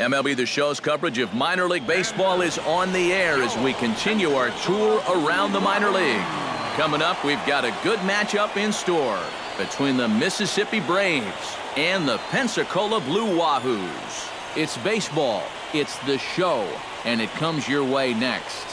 MLB The Show's coverage of minor league baseball is on the air as we continue our tour around the minor league. Coming up, we've got a good matchup in store between the Mississippi Braves and the Pensacola Blue Wahoos. It's baseball, it's the show, and it comes your way next.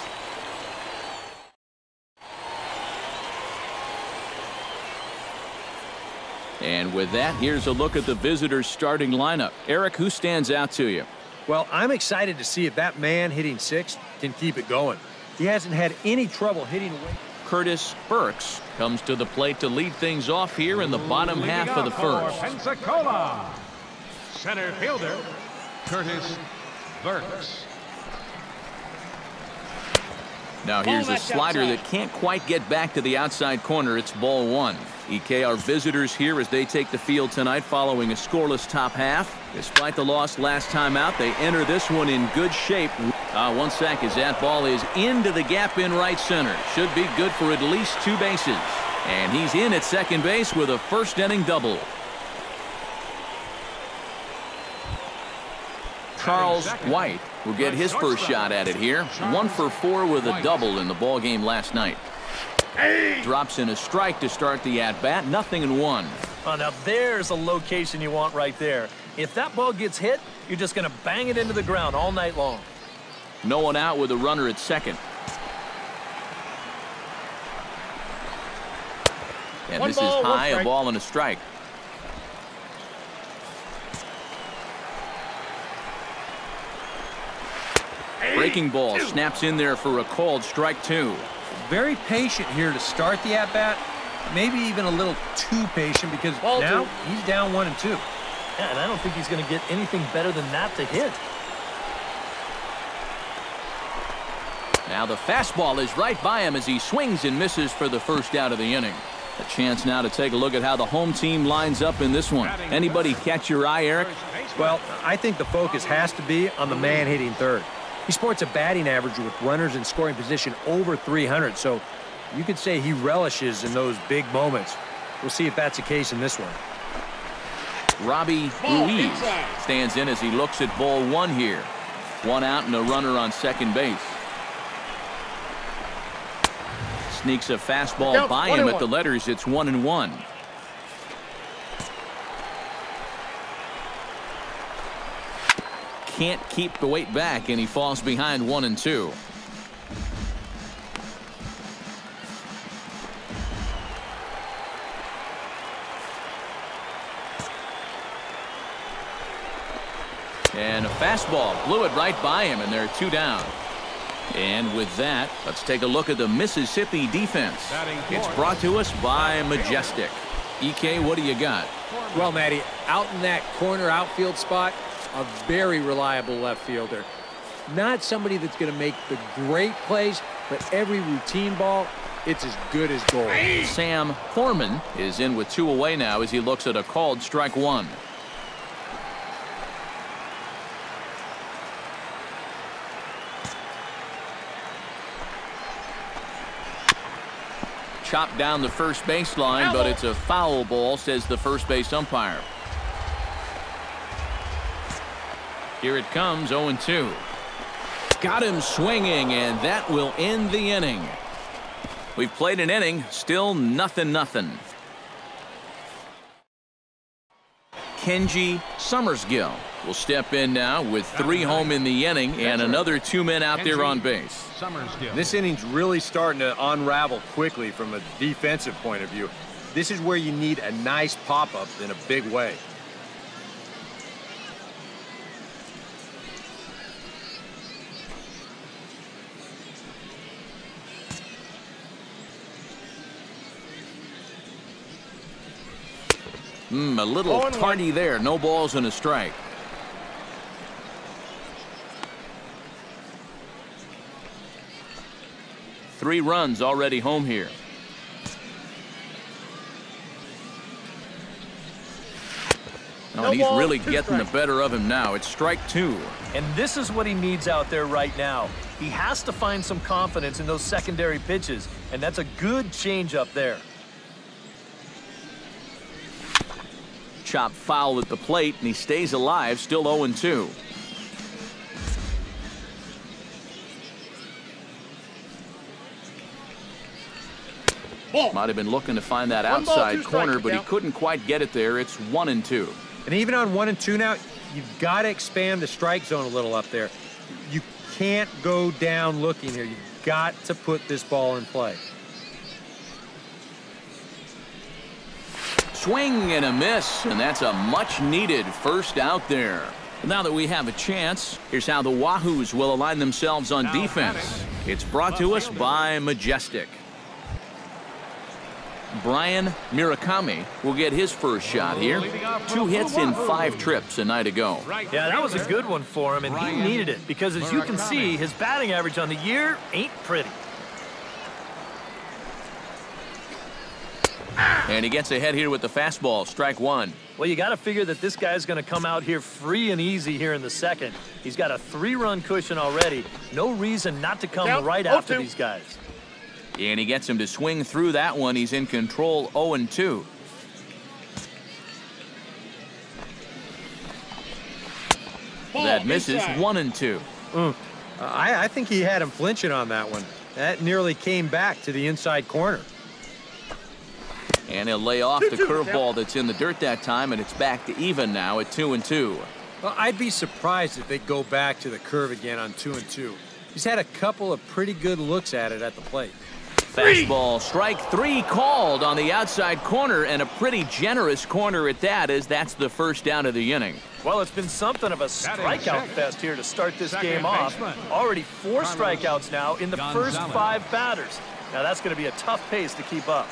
And with that, here's a look at the visitors' starting lineup. Eric, who stands out to you? Well, I'm excited to see if that man hitting sixth can keep it going. He hasn't had any trouble hitting away. Curtis Burks comes to the plate to lead things off here in the bottom half of the first. Pensacola, center fielder, Curtis Burks. Now here's a slider that can't quite get back to the outside corner. It's ball one. EK, our visitors here as they take the field tonight following a scoreless top half. Despite the loss last time out, they enter this one in good shape. One sack as that ball is into the gap in right center. Should be good for at least 2 bases. And he's in at second base with a first inning double. Charles White will get his first shot at it here. 1 for 4 with a double in the ball game last night. Drops in a strike to start the at-bat. 0-1. Oh, now there's a location you want right there. If that ball gets hit, you're just going to bang it into the ground all night long. No one out with a runner at second. And this is high, a ball and a strike. Breaking ball snaps in there for a called strike 2. Very patient here to start the at-bat. Maybe even a little too patient because now he's down 1 and 2. Yeah, and I don't think he's going to get anything better than that to hit. Now the fastball is right by him as he swings and misses for the first out of the inning. A chance now to take a look at how the home team lines up in this one. Anybody catch your eye, Eric? Well, I think the focus has to be on the man hitting third. He sports a batting average with runners in scoring position over 300, so you could say he relishes in those big moments. We'll see if that's the case in this one. Robbie Ruiz stands in as he looks at ball 1 here. 1 out and a runner on second base. Sneaks a fastball by him at the letters. It's 1-1. Can't keep the weight back, and he falls behind 1-2. And a fastball blew it right by him, and they're 2 down. And with that, let's take a look at the Mississippi defense. It's brought to us by Majestic. EK, what do you got? Well, Matty, out in that corner outfield spot, a very reliable left fielder. Not somebody that's going to make the great plays, but every routine ball, it's as good as gold. Sam Foreman is in with 2 away now as he looks at a called strike 1. Chopped down the first baseline, but it's a foul ball, says the first base umpire. Here it comes, 0-2. Got him swinging, and that will end the inning. We've played an inning, still 0-0. Kenji Summersgill will step in now with 3 home in the inning and another 2 men out there on base. This inning's really starting to unravel quickly from a defensive point of view. This is where you need a nice pop-up in a big way. A little tardy there. No balls and a strike. Three runs already home here. Oh, and he's really getting the better of him now. It's strike 2. And this is what he needs out there right now. He has to find some confidence in those secondary pitches, and that's a good changeup there. Chop foul at the plate, and he stays alive, still 0-2. Might have been looking to find that outside corner, but he couldn't quite get it there. It's 1-2. And even on 1-2 now, you've got to expand the strike zone a little up there. You can't go down looking here. You've got to put this ball in play. Swing and a miss, and that's a much-needed first out there. Now that we have a chance, here's how the Wahoos will align themselves on defense. It's brought to us by Majestic. Brian Murakami will get his first shot here. 2 hits in 5 trips a night ago. Yeah, that was a good one for him, and he needed it because, as you can see, his batting average on the year ain't pretty. And he gets ahead here with the fastball, strike 1. Well, you got to figure that this guy's going to come out here free and easy here in the second. He's got a 3-run cushion already. No reason not to come right after these guys. And he gets him to swing through that one. He's in control, 0-2. That misses, 1-2. I think he had him flinching on that one. That nearly came back to the inside corner. And he'll lay off the curveball that's in the dirt that time, and it's back to even now at 2-2. Well, I'd be surprised if they go back to the curve again on 2-2. He's had a couple of pretty good looks at it at the plate. Fastball, strike 3 called on the outside corner, and a pretty generous corner at that, as that's the first down of the inning. Well, it's been something of a strikeout fest here to start this game off. Already 4 strikeouts now in the first 5 batters. Now that's going to be a tough pace to keep up.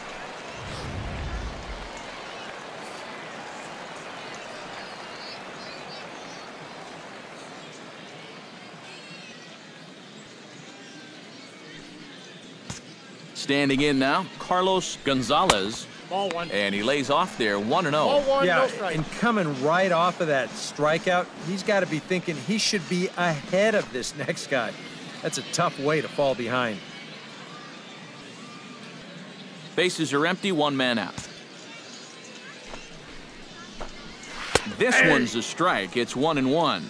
Standing in now, Carlos Gonzalez. Ball 1. And he lays off there, 1-0. Ball 1, yeah, no strike. And coming right off of that strikeout, he's got to be thinking he should be ahead of this next guy. That's a tough way to fall behind. Bases are empty, 1 man out. This one's a strike. It's 1-1.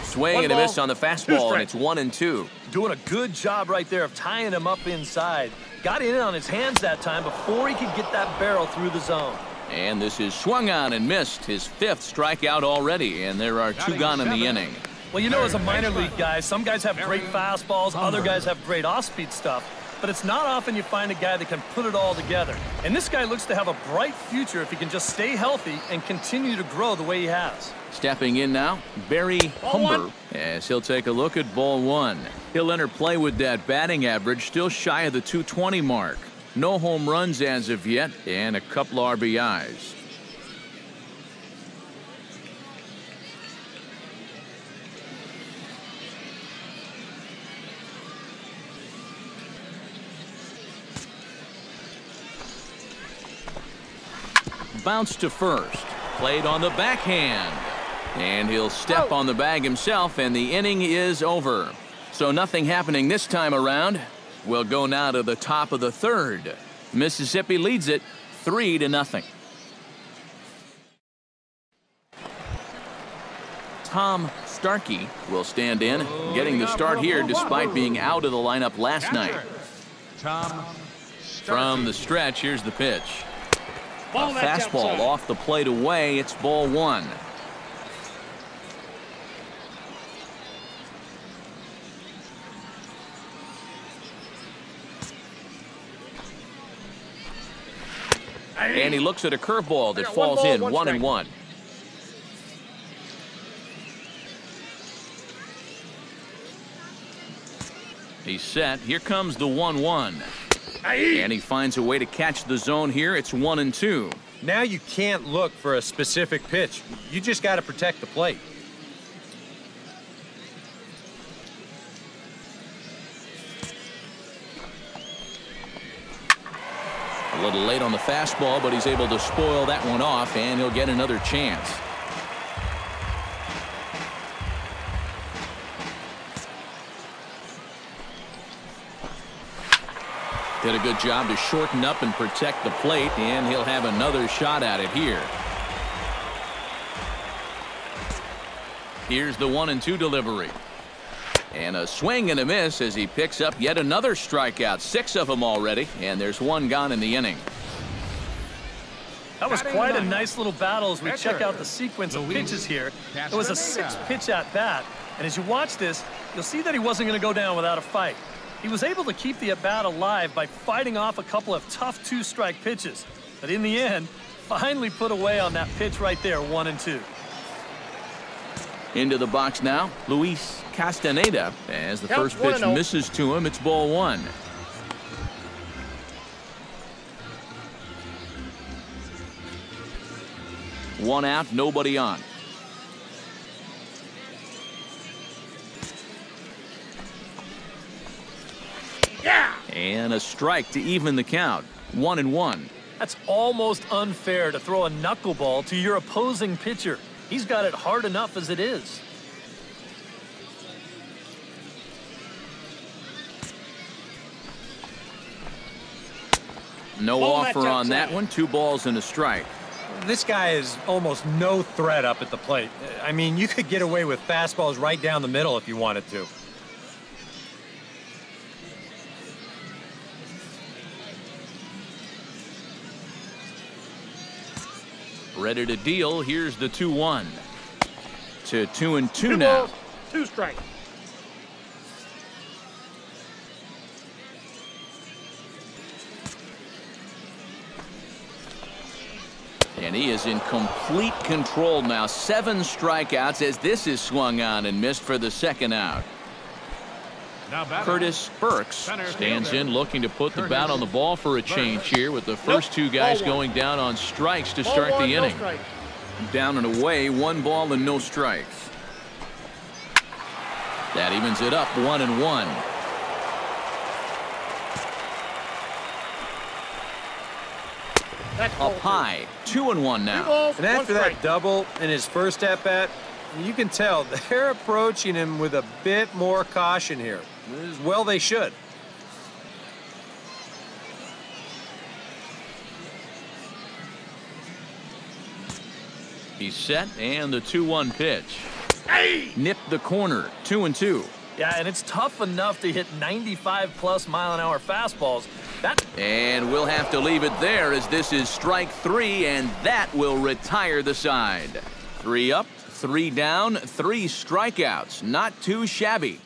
Swing and a miss on the fastball, and it's 1-2. Doing a good job right there of tying him up inside. Got in on his hands that time before he could get that barrel through the zone. And this is swung on and missed, his 5th strikeout already, and there are 2 gone in the inning. Well, you know, as a minor league guy, some guys have great fastballs, other guys have great off-speed stuff, but it's not often you find a guy that can put it all together. And this guy looks to have a bright future if he can just stay healthy and continue to grow the way he has. Stepping in now, Barry Humber, as he'll take a look at ball 1. He'll enter play with that batting average still shy of the 220 mark. No home runs as of yet, and a couple RBIs. Bounce to first. Played on the backhand. And he'll step on the bag himself, and the inning is over. So nothing happening this time around. We'll go now to the top of the 3rd. Mississippi leads it 3-0. Tom Starkey will stand in, getting the start here despite being out of the lineup last night. From the stretch, here's the pitch. A fastball off the plate away. It's ball 1. And he looks at a curveball that falls in, 1-1. He's set. Here comes the 1-1. And he finds a way to catch the zone here. It's 1-2. Now you can't look for a specific pitch. You just got to protect the plate. A little late on the fastball, but he's able to spoil that one off, and he'll get another chance. Did a good job to shorten up and protect the plate, and he'll have another shot at it here. Here's the 1-2 delivery. And a swing and a miss as he picks up yet another strikeout. 6 of them already, and there's 1 gone in the inning. That was quite a nice little battle as we check out the sequence of pitches here. It was a 6-pitch at bat, and as you watch this, you'll see that he wasn't going to go down without a fight. He was able to keep the at-bat alive by fighting off a couple of tough 2-strike pitches, but in the end, finally put away on that pitch right there, 1-2. Into the box now, Luis Castaneda. As the first pitch misses to him, it's ball 1. One out, nobody on. Yeah! And a strike to even the count. 1-1. That's almost unfair to throw a knuckleball to your opposing pitcher. He's got it hard enough as it is. No offer on that one. 2 balls and a strike. This guy is almost no threat up at the plate. I mean, you could get away with fastballs right down the middle if you wanted to. Ready to deal. Here's the 2-1. To 2-2 now. Balls, 2 strikes. And he is in complete control now. 7 strikeouts as this is swung on and missed for the 2nd out. Curtis Burks stands in looking to put the bat on the ball for a change here with the first 2 guys going down on strikes to start the inning. Down and away, 1 ball and no strikes. That evens it up 1-1. Up high, 2-1 now. And after that double in his first at-bat, you can tell they're approaching him with a bit more caution here. As well they should. He's set, and the 2-1 pitch. Nipped the corner, 2-2. Yeah, and it's tough enough to hit 95+ mile-an-hour fastballs. And we'll have to leave it there as this is strike 3, and that will retire the side. 3 up, 3 down, 3 strikeouts. Not too shabby.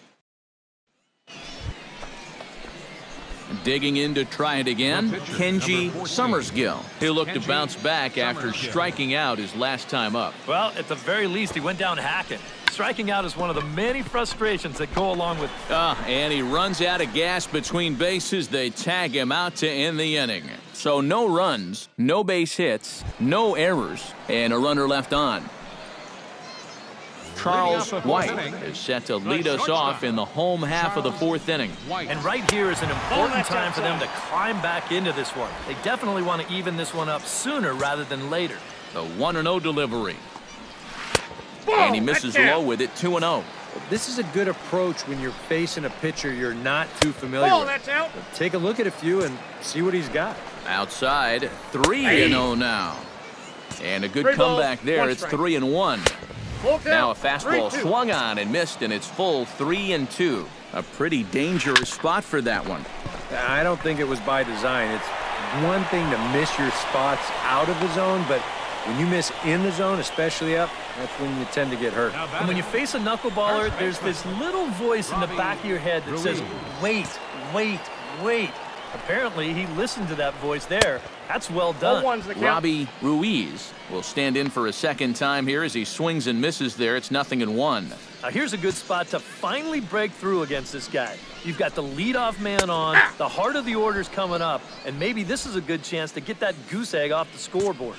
Digging in to try it again, Kenji Summersgill. He'll look to bounce back after striking out his last time up. Well, at the very least, he went down hacking. Striking out is one of the many frustrations that go along with... And he runs out of gas between bases. They tag him out to end the inning. So no runs, no base hits, no errors, and a runner left on. Charles White is set to lead us off in the home half of the 4th inning. And right here is an important time for them to climb back into this one. They definitely want to even this one up sooner rather than later. The 1-0 delivery. And he misses low with it, 2-0. This is a good approach when you're facing a pitcher you're not too familiar with. That's out. Take a look at a few and see what he's got. Outside, 3-0 now. And a good comeback there. It's 3-1. Now a fastball swung on and missed, and it's full 3-2. A pretty dangerous spot for that one. I don't think it was by design. It's one thing to miss your spots out of the zone, but when you miss in the zone, especially up, that's when you tend to get hurt. And when you face a knuckleballer, there's this little voice in the back of your head that says, wait, wait, wait. Apparently, he listened to that voice there. That's well done. Robbie Ruiz will stand in for a 2nd time here as he swings and misses there. It's 0-1. Now, here's a good spot to finally break through against this guy. You've got the leadoff man on, the heart of the order's coming up, and maybe this is a good chance to get that goose egg off the scoreboard.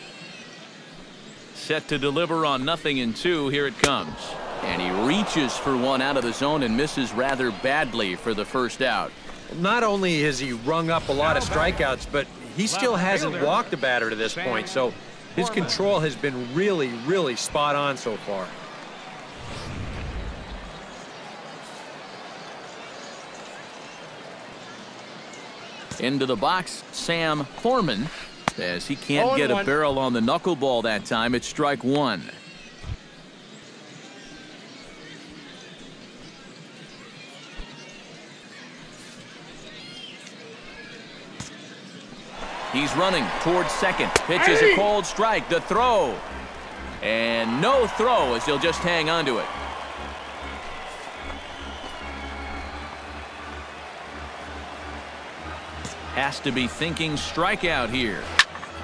Set to deliver on 0-2. Here it comes. And he reaches for one out of the zone and misses rather badly for the 1st out. Not only has he rung up a lot of strikeouts, but he still hasn't walked a batter to this point, so his control has been really, really spot on so far. Into the box, Sam Foreman, as he can't get a barrel on the knuckleball that time. It's strike 1. He's running towards second. Pitches a cold strike. The throw. And no throw, as he'll just hang on to it. Has to be thinking strikeout here.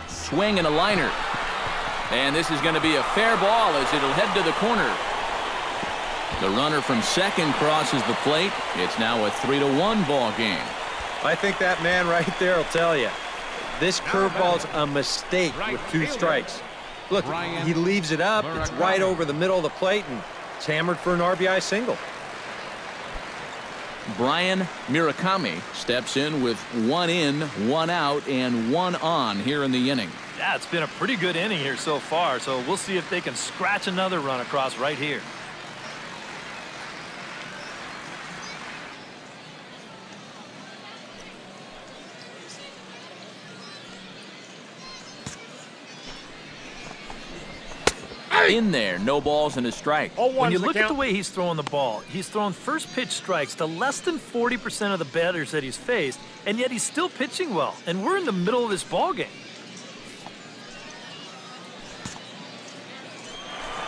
Swing and a liner. And this is going to be a fair ball as it'll head to the corner. The runner from second crosses the plate. It's now a 3-1 ball game. I think that man right there will tell you. This curveball's a mistake with 2 strikes. Look, he leaves it up. It's right over the middle of the plate, and it's hammered for an RBI single. Brian Murakami steps in with 1 in, 1 out, and 1 on here in the inning. Yeah, it's been a pretty good inning here so far, so we'll see if they can scratch another run across right here. In there, no balls and a strike. When you look at the way he's throwing the ball, he's thrown first pitch strikes to less than 40% of the batters that he's faced, and yet he's still pitching well. And we're in the middle of this ball game.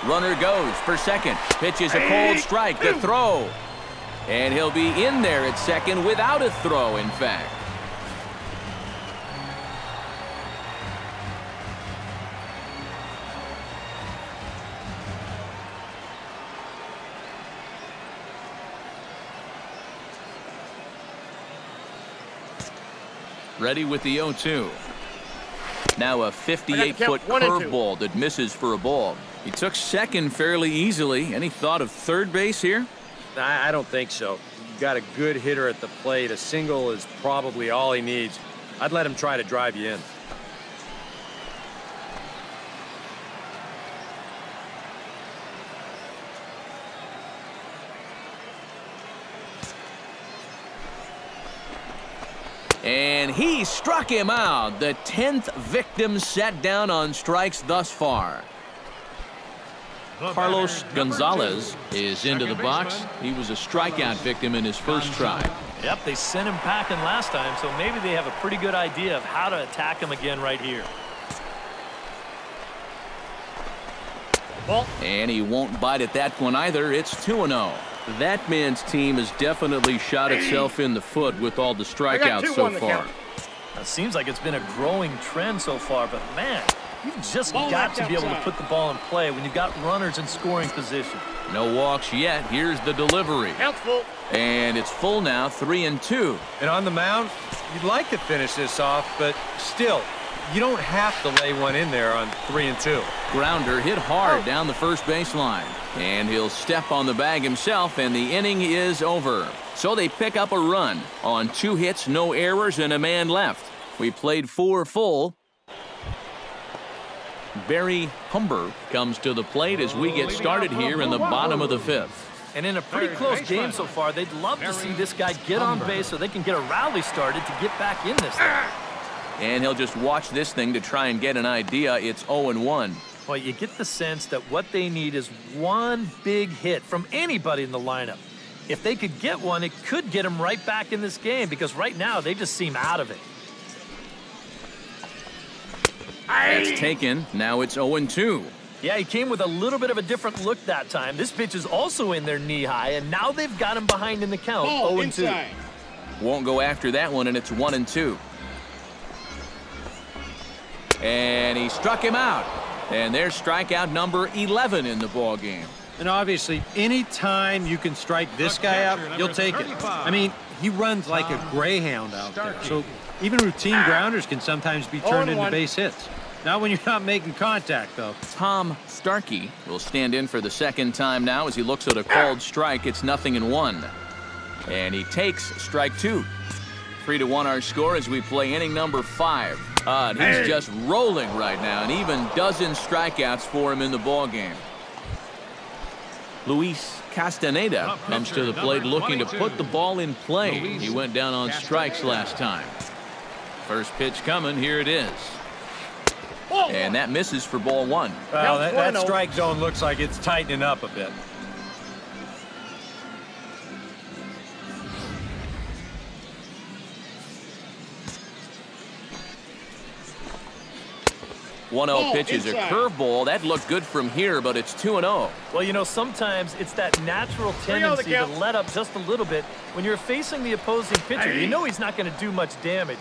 Runner goes for second. Pitches a cold strike. The throw. And he'll be in there at second without a throw, in fact. Ready with the 0-2. Now a 58-foot curveball that misses for a ball. He took second fairly easily. Any thought of third base here? I don't think so. You've got a good hitter at the plate. A single is probably all he needs. I'd let him try to drive you in. And he struck him out. The 10th victim set down on strikes thus far. Carlos Gonzalez is into the box. He was a strikeout victim in his first try. Yep, they sent him packing last time, so maybe they have a pretty good idea of how to attack him again right here. And he won't bite at that one either. It's 2-0. That man's team has definitely shot itself in the foot with all the strikeouts so far. It seems like it's been a growing trend so far, but man, you've just got to be able to put the ball in play when you've got runners in scoring position. No walks yet. Here's the delivery. And it's full now, 3-2. And on the mound, you'd like to finish this off, but still, you don't have to lay one in there on 3-2. Grounder hit hard down the first baseline. And he'll step on the bag himself, and the inning is over. So they pick up a run on 2 hits, no errors, and a man left. We played 4 full. Barry Humber comes to the plate as we get started here in the bottom of the 5th. And in a pretty close game so far, they'd love to see this guy get on base so they can get a rally started to get back in this thing. And he'll just watch this thing to try and get an idea. It's 0-1. Well, you get the sense that what they need is one big hit from anybody in the lineup. If they could get one, it could get them right back in this game because right now they just seem out of it. That's taken. Now it's 0-2. Yeah, he came with a little bit of a different look that time. This pitch is also in there knee-high, and now they've got him behind in the count, 0-2. Won't go after that one, and it's 1-2. And he struck him out. And there's strikeout number 11 in the ball game. And obviously, any time you can strike this guy out, you'll take it. I mean, he runs like a greyhound out there. So even routine grounders can sometimes be turned into base hits. Not when you're not making contact, though. Tom Starkey will stand in for the second time now as he looks at a called strike. It's 0-1. And he takes strike 2. 3-1 our score as we play inning number 5. He's just rolling right now, and even dozen strikeouts for him in the ball game. Luis Castaneda comes to the plate looking to put the ball in play. He went down on strikes last time. First pitch coming. Here it is. And that misses for ball 1. Well, that strike zone looks like it's tightening up a bit. 1-0 pitch is a curveball. That looked good from here, but it's 2-0. Well, you know, sometimes it's that natural tendency to let up just a little bit when you're facing the opposing pitcher. You know he's not going to do much damage,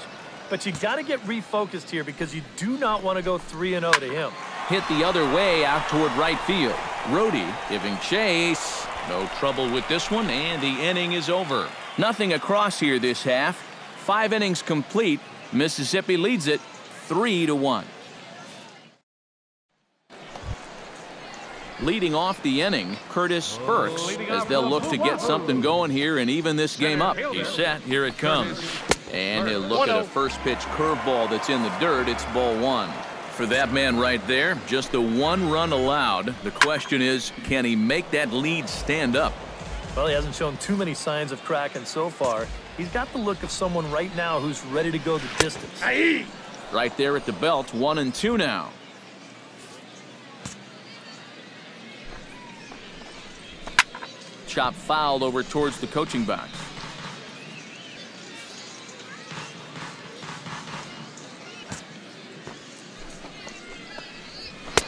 but you got to get refocused here because you do not want to go 3-0 to him. Hit the other way out toward right field. Rhodey giving chase. No trouble with this one, and the inning is over. Nothing across here this half. 5 innings complete. Mississippi leads it 3-1. Leading off the inning, Curtis Burks, as they'll look to get something going here and even this game up. He's set. Here it comes. And he'll look at a first pitch curveball that's in the dirt. It's ball 1. For that man right there, just the 1 run allowed. The question is, can he make that lead stand up? Well, he hasn't shown too many signs of cracking so far. He's got the look of someone right now who's ready to go the distance. Right there at the belt, 1-2 now. Chop fouled over towards the coaching box.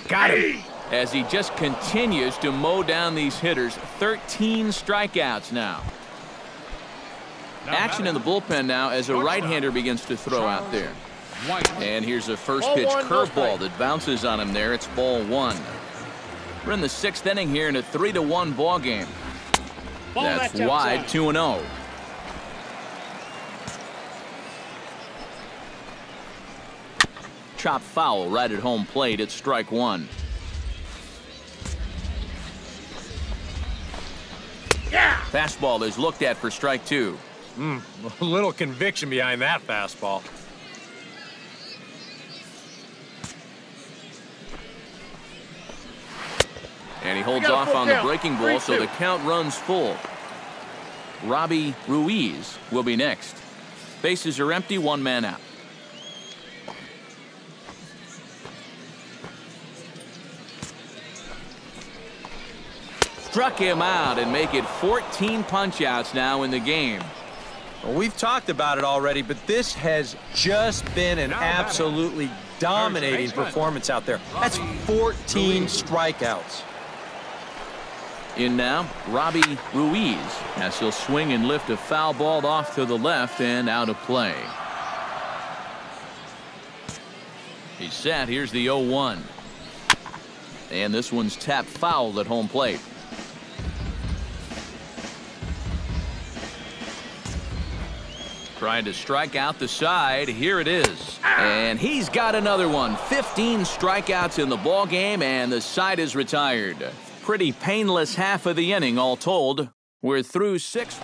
Got him. As he just continues to mow down these hitters. 13 strikeouts now. Action in the bullpen now as a right-hander begins to throw out there. And here's a first pitch curveball that bounces on him there. It's ball 1. We're in the 6th inning here in a 3-1 ball game. That's wide, 2-0. Chop foul right at home plate. It's strike 1. Fastball is looked at for strike 2. A little conviction behind that fastball. And he holds off on the breaking ball, so the count runs full. Robbie Ruiz will be next. Bases are empty, 1 man out. Struck him out and make it 14 punch-outs now in the game. Well, we've talked about it already, but this has just been an absolutely dominating performance out there. That's 14 strikeouts. In now, Robbie Ruiz, as he'll swing and lift a foul ball off to the left and out of play. He's set. Here's the 0-1. And this one's tapped foul at home plate. Trying to strike out the side. Here it is. And he's got another one. 15 strikeouts in the ball game, and the side is retired. Pretty painless half of the inning, all told. We're through 6.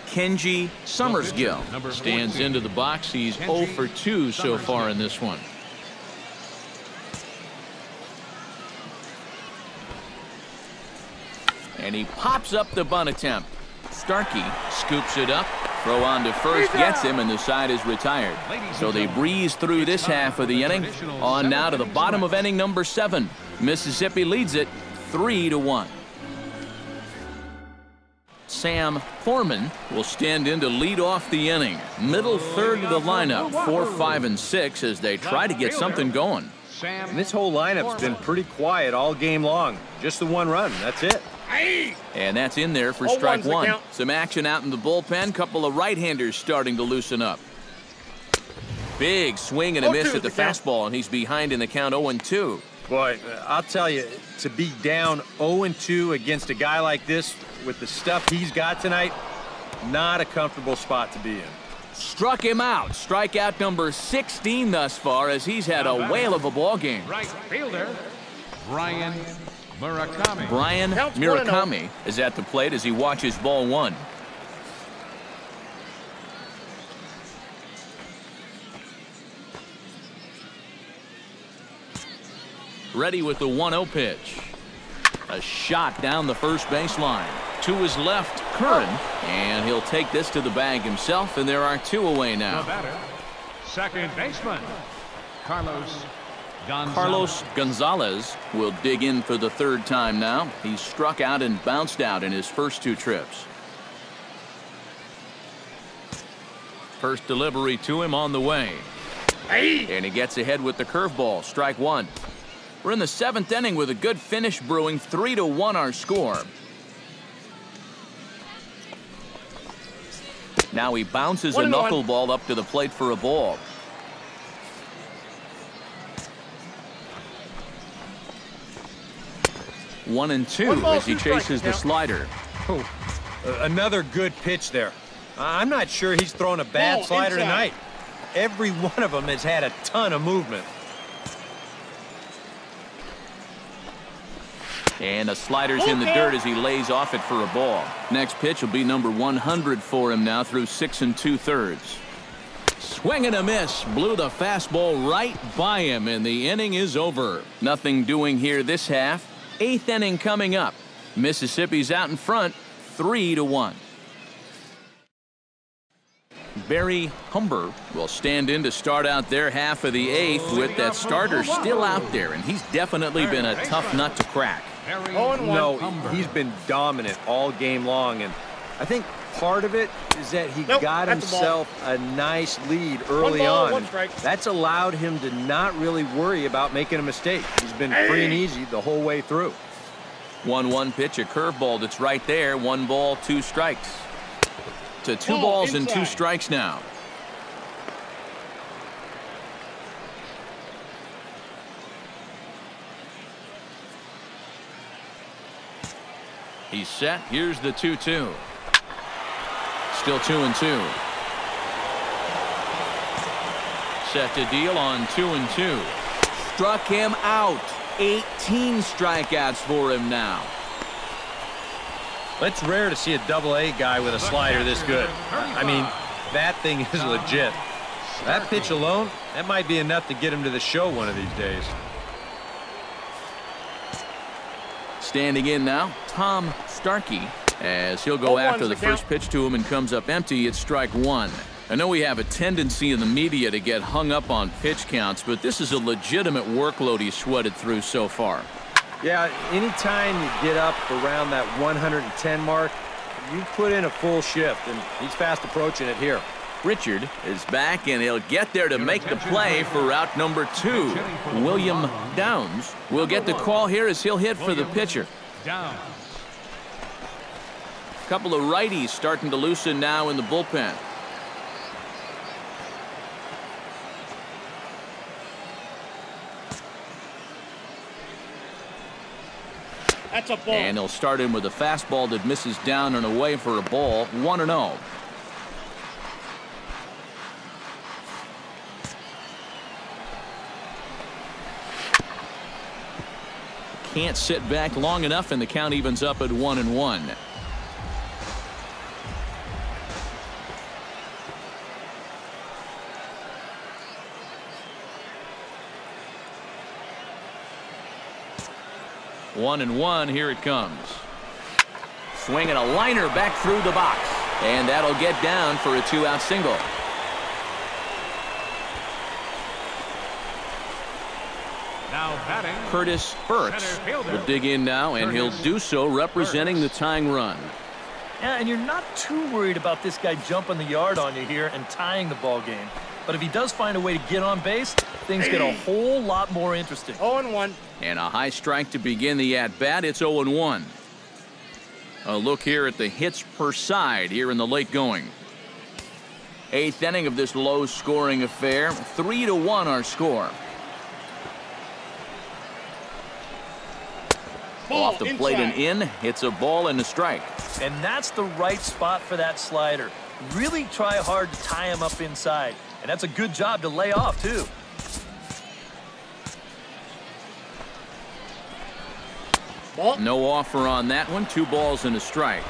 Kenji Summersgill stands into the box. He's 0 for 2 so far in this one. And he pops up the bunt attempt. Starkey scoops it up. Throw on to first, gets him, and the side is retired. So they breeze through this half of the inning. On now to the bottom of inning number 7. Mississippi leads it 3-1. Sam Foreman will stand in to lead off the inning. Middle third of the lineup, 4, 5, and 6 as they try to get something going. And this whole lineup's been pretty quiet all game long. Just the 1 run. That's it. And that's in there for strike 1. Some action out in the bullpen. Couple of right-handers starting to loosen up. Big swing and a miss at the fastball, and he's behind in the count 0-2. Boy, I'll tell you, to be down 0-2 against a guy like this with the stuff he's got tonight, not a comfortable spot to be in. Struck him out. Strikeout number 16 thus far as he's had a whale of a ball game. Right fielder, Brian Murakami. Brian Murakami is at the plate as he watches ball 1. Ready with the 1-0 pitch. A shot down the first baseline. To his left, Curran, and he'll take this to the bag himself, and there are 2 away now. The batter, second baseman, Carlos Gonzalez will dig in for the 3rd time now. He's struck out and bounced out in his first 2 trips. First delivery to him on the way. And he gets ahead with the curveball. Strike one. We're in the 7th inning with a good finish brewing. 3-1 our score. Now he bounces a knuckleball up to the plate for a ball. One and two as he chases the slider. Oh, another good pitch there. I'm not sure he's thrown a bad slider tonight. Every one of them has had a ton of movement. And the slider's in the dirt as he lays off it for a ball. Next pitch will be number 100 for him now through 6 2/3. Swing and a miss. Blew the fastball right by him, and the inning is over. Nothing doing here this half. 8th inning coming up. Mississippi's out in front, 3-1. Barry Humber will stand in to start out their half of the 8th with that starter still out there, and he's definitely been a tough nut to crack. No, he's been dominant all game long, and I think part of it is that he got himself a nice lead early on. That's allowed him to not really worry about making a mistake. He's been free and easy the whole way through. 1-1 pitch, a curveball that's right there. 1 ball, 2 strikes. To 2 balls and 2 strikes now. He's set. Here's the 2-2. Still 2-2. Set to deal on 2-2. Struck him out. 18 strikeouts for him now. It's rare to see a double-A guy with a slider this good. I mean, that thing is legit. That pitch alone, that might be enough to get him to the show one of these days. Standing in now, Tom Starkey, as he'll go after the first pitch to him and comes up empty. It's strike one. I know we have a tendency in the media to get hung up on pitch counts, but this is a legitimate workload he's sweated through so far. Yeah, anytime you get up around that 110 mark, you put in a full shift, and he's fast approaching it here. Richard is back, and he'll get there to make the play for route number 2. William Downs will get the call here as he'll hit for the pitcher. A couple of righties starting to loosen now in the bullpen. That's a ball. And he'll start in with a fastball that misses down and away for a ball. 1-0. Can't sit back long enough, and the count evens up at 1-1. One and one, here it comes. Swinging a liner back through the box, and that'll get down for a 2-out single. Now batting, Curtis Burks will dig in now, and he'll do so representing the tying run. Yeah, and you're not too worried about this guy jumping the yard on you here and tying the ball game. But if he does find a way to get on base, things get a whole lot more interesting. 0-1. And a high strike to begin the at-bat. It's 0-1. A look here at the hits per side here in the late going. 8th inning of this low-scoring affair. 3-1 our score. Off the plate and in. It's a ball and a strike. And that's the right spot for that slider. Really try hard to tie him up inside. And that's a good job to lay off, too. Ball. No offer on that one. 2 balls and a strike.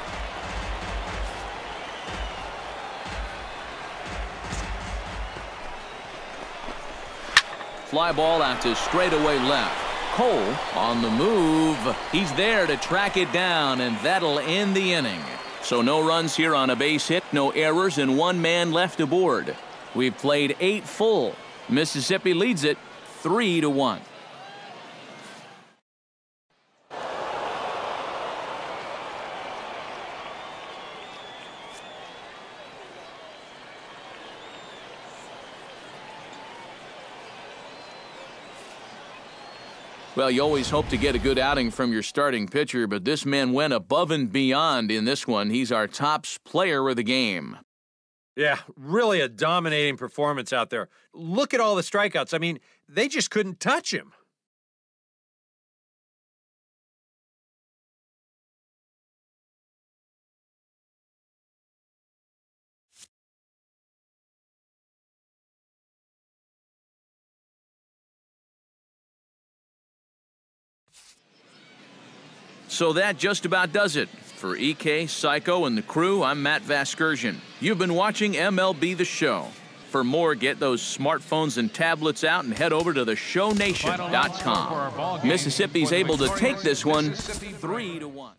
Fly ball out to straightaway left. Cole on the move. He's there to track it down, and that'll end the inning. So no runs here on a base hit, no errors, and 1 man left aboard. We've played 8 full. Mississippi leads it 3-1. Well, you always hope to get a good outing from your starting pitcher, but this man went above and beyond in this one. He's our top player of the game. Yeah, really a dominating performance out there. Look at all the strikeouts. I mean, they just couldn't touch him. So that just about does it. For EK, Psycho, and the crew, I'm Matt Vasgersian. You've been watching MLB The Show. For more, get those smartphones and tablets out and head over to theshownation.com. Mississippi's able to take this one 3-1.